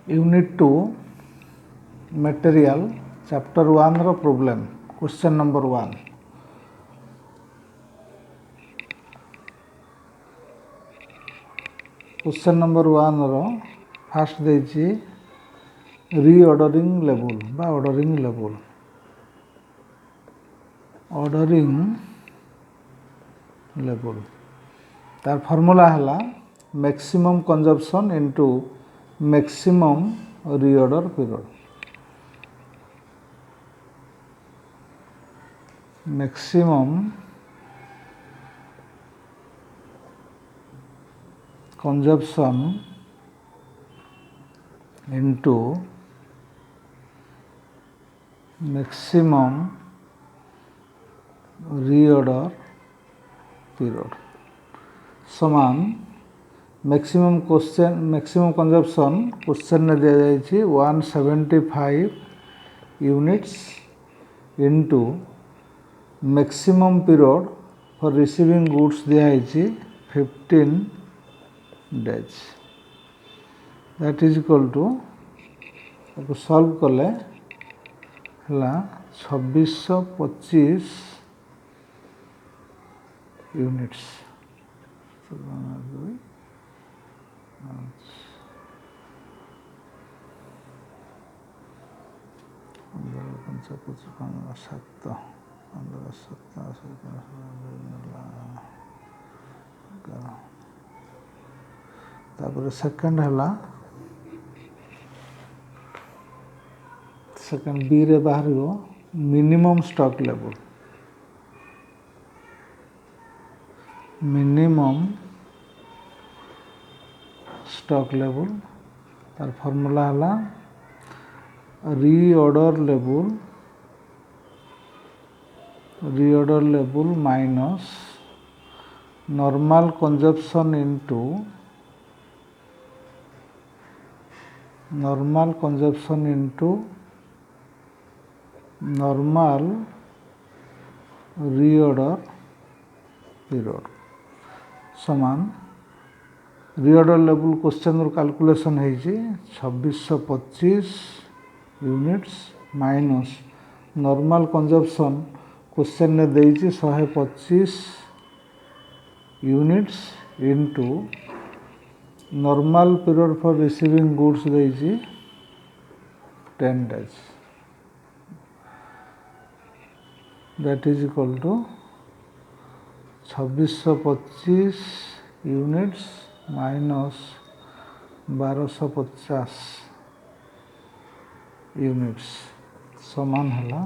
Unit 2 material chapter 1 रो problem question number 1 question number 1 रो first देछि रीऑर्डरिंग लेवल बा ऑर्डरिंग लेवल तार फार्मूला हला maximum consumption into maximum reorder period maximum consumption into maximum reorder period समान maximum consumption question ने दिया जाइए 175 units into maximum period for receiving goods दिया 15 days that is equal to solve कले हला 2625 units तापर सेकंड हला सेकंड बी रे बाहर minimum stock level minimum stock level तार फार्मूला हला reorder level minus normal consumption into normal reorder period समान रीऑर्डर लेवल क्वेश्चन कैलकुलेशन है 2625 units minus normal consumption question ने देइछि 125 units into normal period for receiving goods देइछि 10 days that is equal to 2625 units minus 1250 units समान हला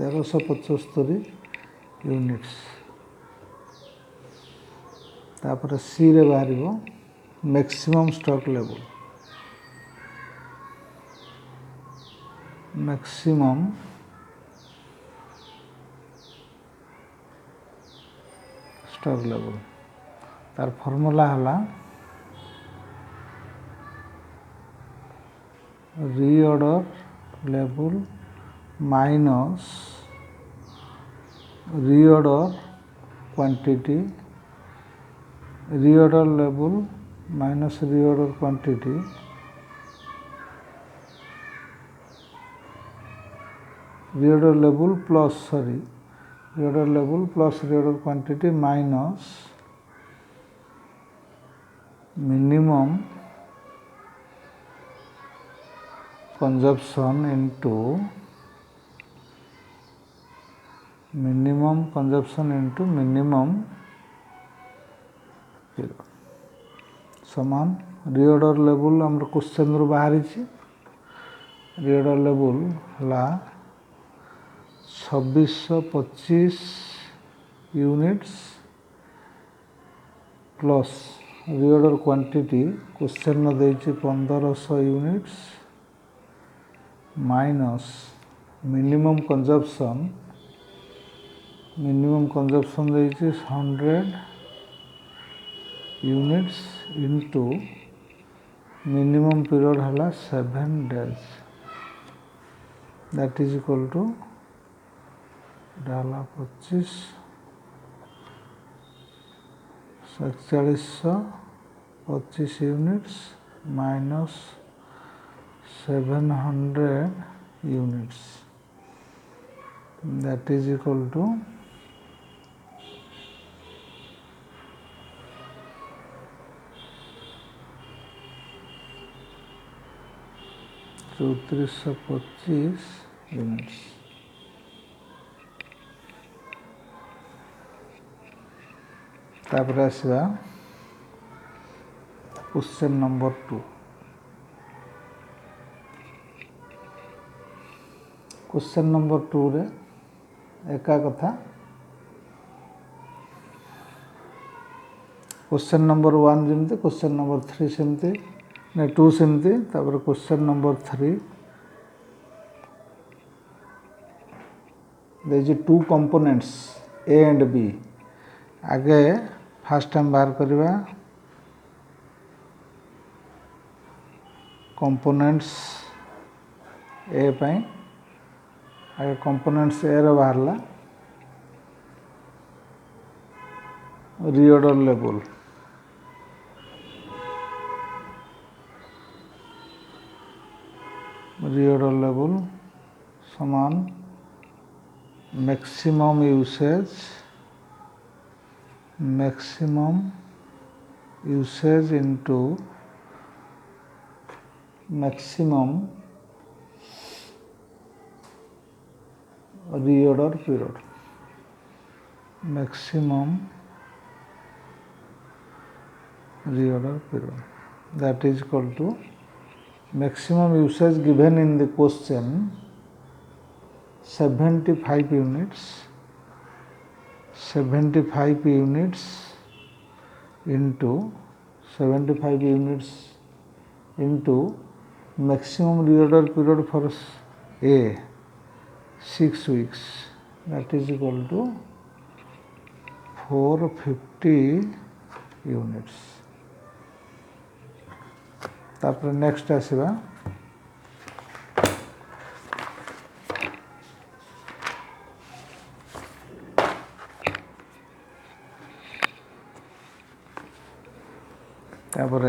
1375 units तापर C रे बाहर maximum stock level maximum stock level तार फार्मूला हला reorder level minus reorder quantity reorder level minus reorder quantity reorder level plus reorder quantity minus minimum consumption into minimum period समान reorder level हमर question रो बाहर reorder level हला 2625 units plus reorder quantity question ने देइछि 1500 units minus minimum consumption देइछि 100 units into minimum period हला 7 days that is equal to डाला 25 4125 units minus 700 units that is equal to 3425 units. तापर आसवा क्वेश्चन नंबर 2। क्वेश्चन नंबर 2 रे एका कथा क्वेश्चन नंबर 1 जमती क्वेश्चन नंबर 3 सेमती ने 2 सेमती। तापर क्वेश्चन नंबर 3 देज 2 कंपोनेंट्स ए एंड बी। आगे फास्ट टाइम बाहर करवा कंपोनेंट्स ए पाई आगे कंपोनेंट्स ए रो बाहरला रीऑर्डर लेवल समान maximum usage into maximum reorder period. That is equal to maximum usage given in the question 75 units into maximum reorder period for A 6 weeks, that is equal to 450 units। तापर next आसवा तापर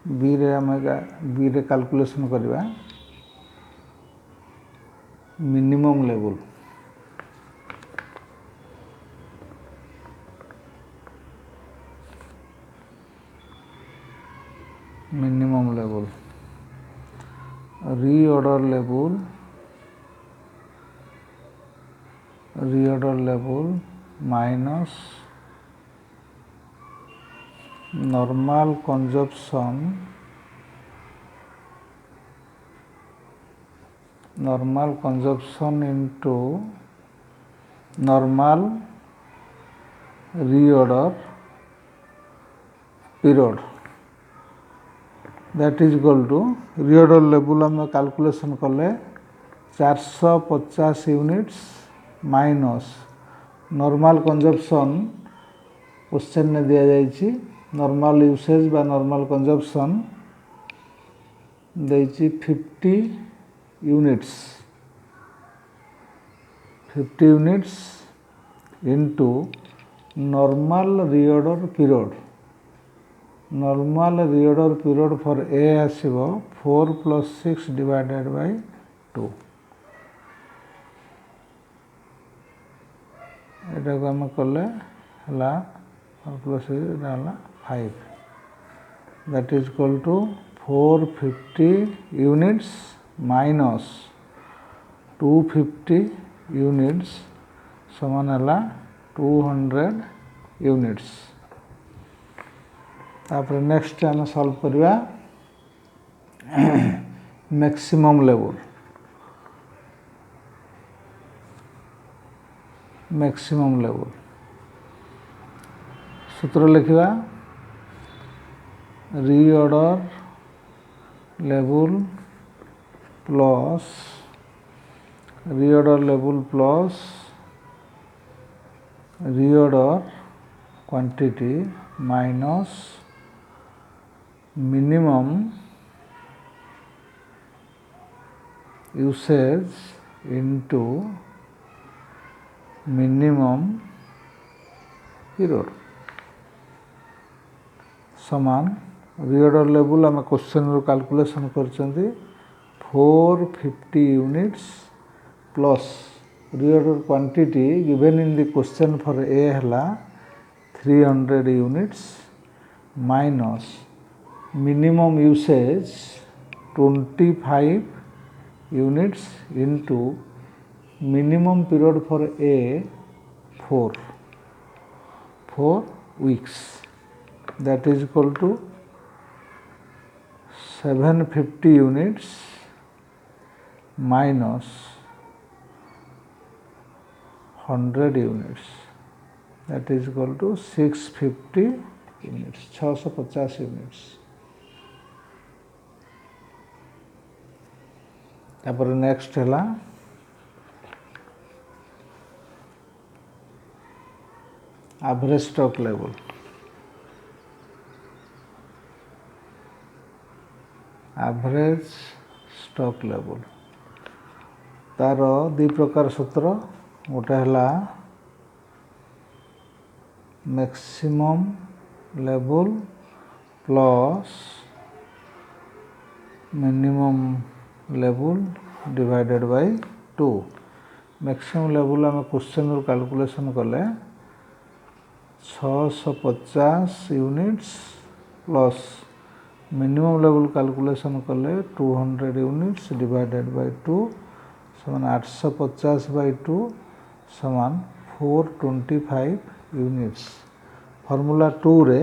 B रे calculation करवा minimum level reorder level minus normal consumption into normal reorder period, that is equal to reorder level आम calculation कले 450 units minus normal consumption question ने दिया जाइए नॉर्मल यूसेज बा नॉर्मल कंजप्शन देइछि 50 units into normal reorder period for a आसीबो 4 + 6 divided by 2। एटा को हम कले हला 4 + 6 डाला 5, that is equal to 450 units minus 250 units समान हला 200 यूनिट्स। तापर नेक्स्ट आम सॉल्व करवा मैक्सिमम लेवल सूत्र लिखा reorder level plus reorder quantity minus minimum usage into minimum period समान reorder level आम क्वेश्चन रू calculation करछंती 450 units plus reorder quantity given in the question for A हला 300 units minus minimum usage 25 units into minimum period for A 4 weeks, that is equal to 750 units minus 100 units, that is equal to 650 units, 650 units. तापर next है average stock level. Average stock level तार दि प्रकार सूत्र, गोटे है maximum level plus minimum level divided by 2। Maximum level आम question रू calculation कले 650 units plus minimum level calculation कले 200 यूनिट्स डिवाइडेड बाय 2 समान 850 बाय 2 समान 425 यूनिट्स। फॉर्मूला 2 रे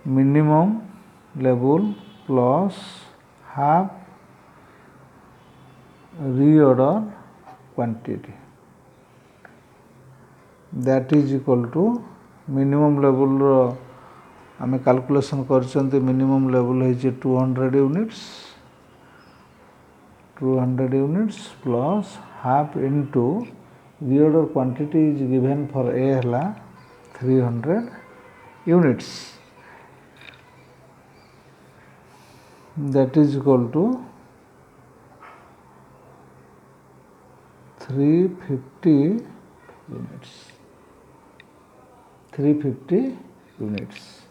minimum level plus half reorder quantity, that is equal to minimum level रो आमे calculation करछंती। Minimum level है 200 units plus half into reorder quantity is given for A हला 300 units, that is equal to 350 units।